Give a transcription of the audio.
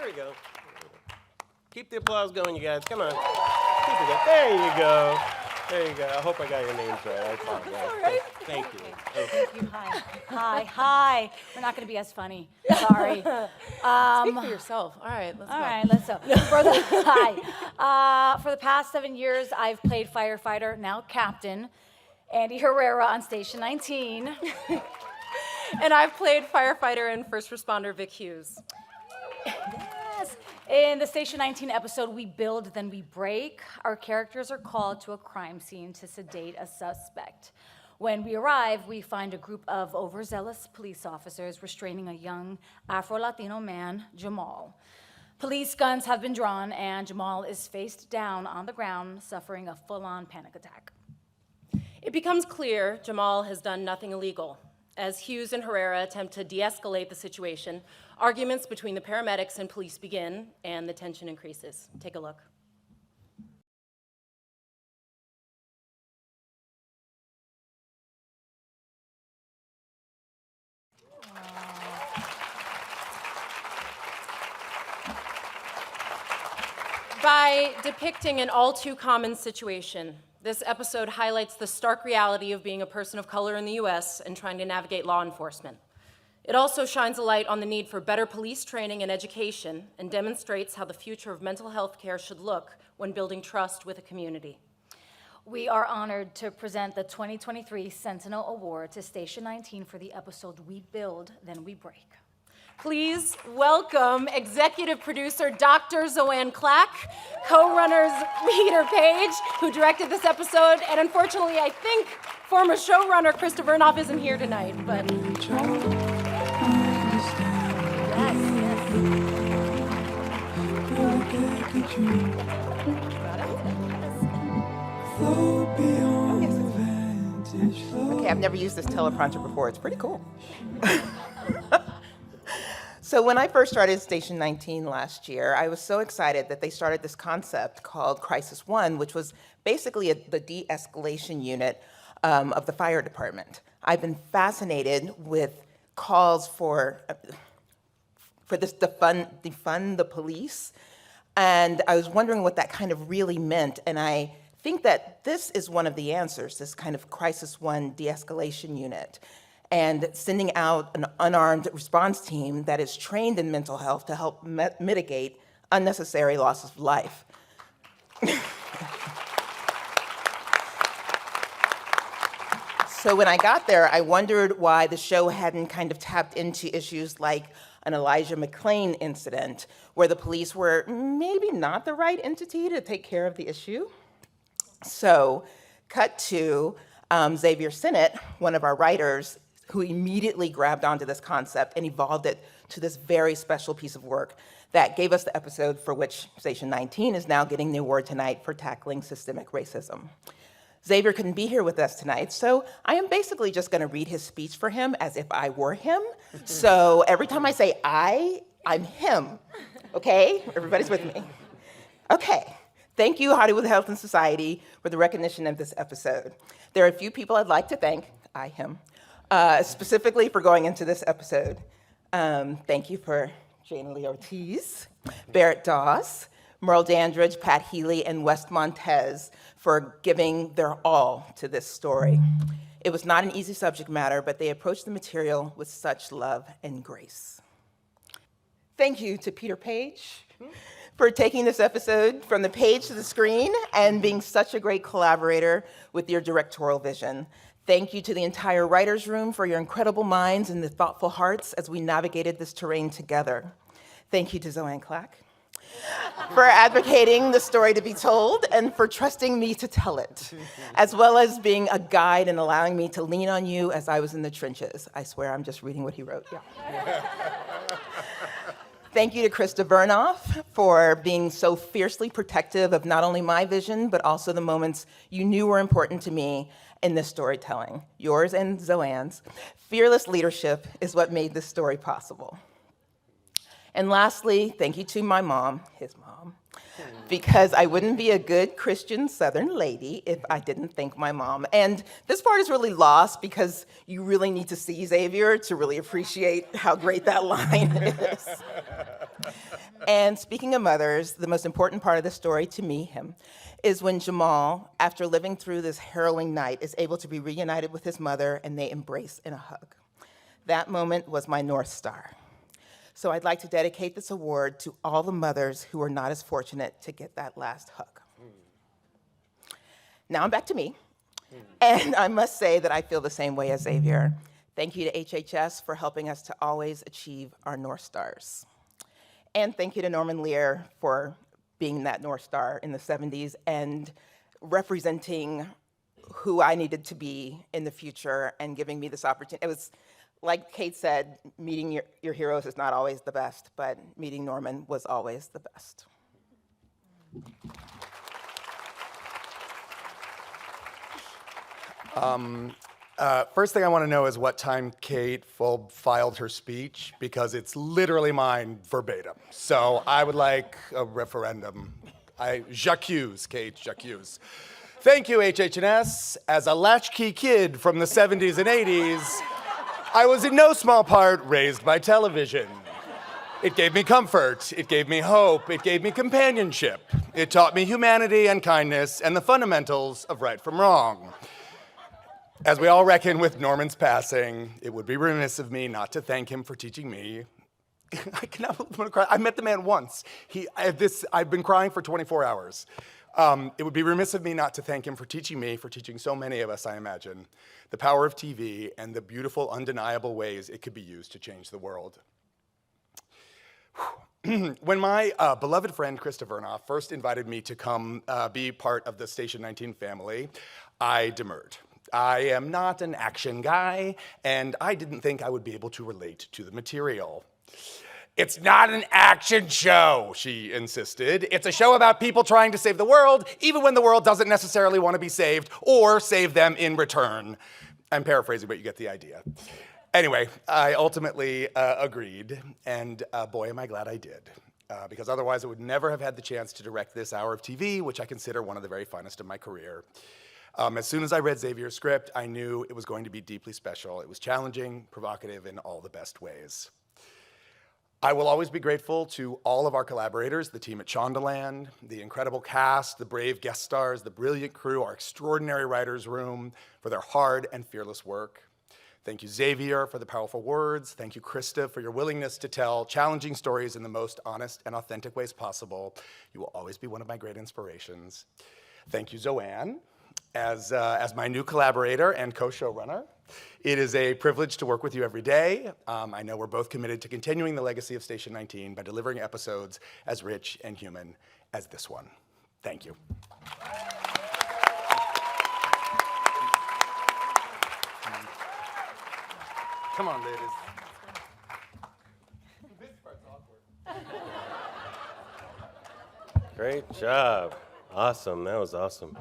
There we go. Keep the applause going, you guys. Come on. Keep it going. There you go. There you go. I hope I got your names right. I apologize. That's all right. Thank you. Thank you. Hi. We're not going to be as funny. Sorry. Speak for yourself. All right, let's go. All right, let's go. For the past 7 years, I've played firefighter, now Captain, Andy Herrera on Station 19. And I've played firefighter and first responder Vic Hughes. Yes. In the Station 19 episode, We Build, Then We Break, our characters are called to a crime scene to sedate a suspect. When we arrive, we find a group of overzealous police officers restraining a young Afro-Latino man, Jamal. Police guns have been drawn, and Jamal is face down on the ground, suffering a full-on panic attack. It becomes clear Jamal has done nothing illegal. As Hughes and Herrera attempt to de-escalate the situation, arguments between the paramedics and police begin, and the tension increases. Take a look. By depicting an all-too-common situation, this episode highlights the stark reality of being a person of color in the US and trying to navigate law enforcement. It also shines a light on the need for better police training and education and demonstrates how the future of mental health care should look when building trust with a community. We are honored to present the 2023 Sentinel Award to Station 19 for the episode We Build, Then We Break. Please welcome executive producer Dr. Zoanne Clack, co-runners Peter Page, who directed this episode, and unfortunately, I think former showrunner Krista Vernoff isn't here tonight, but... Okay, I've never used this teleprompter before. It's pretty cool. So when I first started Station 19 last year, I was so excited that they started this concept called Crisis One, which was basically the de-escalation unit of the fire department. I've been fascinated with calls for this defund the police, and I was wondering what that kind of really meant, and I think that this is one of the answers, this kind of Crisis One de-escalation unit, and sending out an unarmed response team that is trained in mental health to help mitigate unnecessary loss of life. So when I got there, I wondered why the show hadn't kind of tapped into issues like an Elijah McClain incident, where the police were maybe not the right entity to take care of the issue. So, cut to Xavier Sinnott, one of our writers, who immediately grabbed onto this concept and evolved it to this very special piece of work that gave us the episode for which Station 19 is now getting the award tonight for tackling systemic racism. Xavier couldn't be here with us tonight, so I am basically just gonna read his speech for him as if I were him. So every time I say I'm him, okay? Everybody's with me. Okay, thank you, Hollywood Health and Society, for the recognition of this episode. There are a few people I'd like to thank, him, specifically for going into this episode. Thank you for Jaina Ortiz, Barrett Doss, Merle Dandridge, Pat Healy, and West Montez for giving their all to this story. It was not an easy subject matter, but they approached the material with such love and grace. Thank you to Peter Page for taking this episode from the page to the screen and being such a great collaborator with your directorial vision. Thank you to the entire writer's room for your incredible minds and the thoughtful hearts as we navigated this terrain together. Thank you to Zoanne Clack for advocating the story to be told and for trusting me to tell it, as well as being a guide and allowing me to lean on you as I was in the trenches. I swear I'm just reading what he wrote. Yeah. Thank you to Krista Vernoff for being so fiercely protective of not only my vision, but also the moments you knew were important to me in this storytelling. Yours and Zoanne's fearless leadership is what made this story possible. And lastly, thank you to my mom, his mom, because I wouldn't be a good Christian Southern lady if I didn't thank my mom. And this part is really lost because you really need to see Xavier to really appreciate how great that line is. And speaking of mothers, the most important part of the story to me, him, is when Jamal, after living through this harrowing night, is able to be reunited with his mother and they embrace in a hug. That moment was my North Star. So I'd like to dedicate this award to all the mothers who were not as fortunate to get that last hug. Now I'm back to me. And I must say that I feel the same way as Xavier. Thank you to HHS for helping us to always achieve our North Stars. And thank you to Norman Lear for being that North Star in the 70s and representing who I needed to be in the future and giving me this opportunity. It was, like Kate said, meeting your heroes is not always the best, but meeting Norman was always the best. First thing I want to know is what time Kate filed her speech, because it's literally mine verbatim. So I would like a referendum. J'accuse, Kate, j'accuse. Thank you, HHS. As a latchkey kid from the 70s and 80s, I was in no small part raised by television. It gave me comfort, it gave me hope, it gave me companionship. It taught me humanity and kindness and the fundamentals of right from wrong. As we all reckon with Norman's passing, it would be remiss of me not to thank him for teaching me. I cannot believe I'm gonna cry. I met the man once. I've been crying for 24 hours. It would be remiss of me not to thank him for teaching me, for teaching so many of us, I imagine, the power of TV and the beautiful, undeniable ways it could be used to change the world. When my beloved friend Krista Vernoff first invited me to come be part of the Station 19 family, I demurred. I am not an action guy, and I didn't think I would be able to relate to the material. It's not an action show, she insisted. It's a show about people trying to save the world, even when the world doesn't necessarily want to be saved or save them in return. I'm paraphrasing, but you get the idea. Anyway, I ultimately agreed, and boy, am I glad I did. Because otherwise I would never have had the chance to direct this hour of TV, which I consider one of the very finest of my career. As soon as I read Xavier's script, I knew it was going to be deeply special. It was challenging, provocative in all the best ways. I will always be grateful to all of our collaborators, the team at Shondaland, the incredible cast, the brave guest stars, the brilliant crew, our extraordinary writers' room, for their hard and fearless work. Thank you, Xavier, for the powerful words. Thank you, Krista, for your willingness to tell challenging stories in the most honest and authentic ways possible. You will always be one of my great inspirations. Thank you, Zoanne, as my new collaborator and co-showrunner. It is a privilege to work with you every day. I know we're both committed to continuing the legacy of Station 19 by delivering episodes as rich and human as this one. Thank you. Come on, ladies. This part's awkward. Great job. Awesome. That was awesome.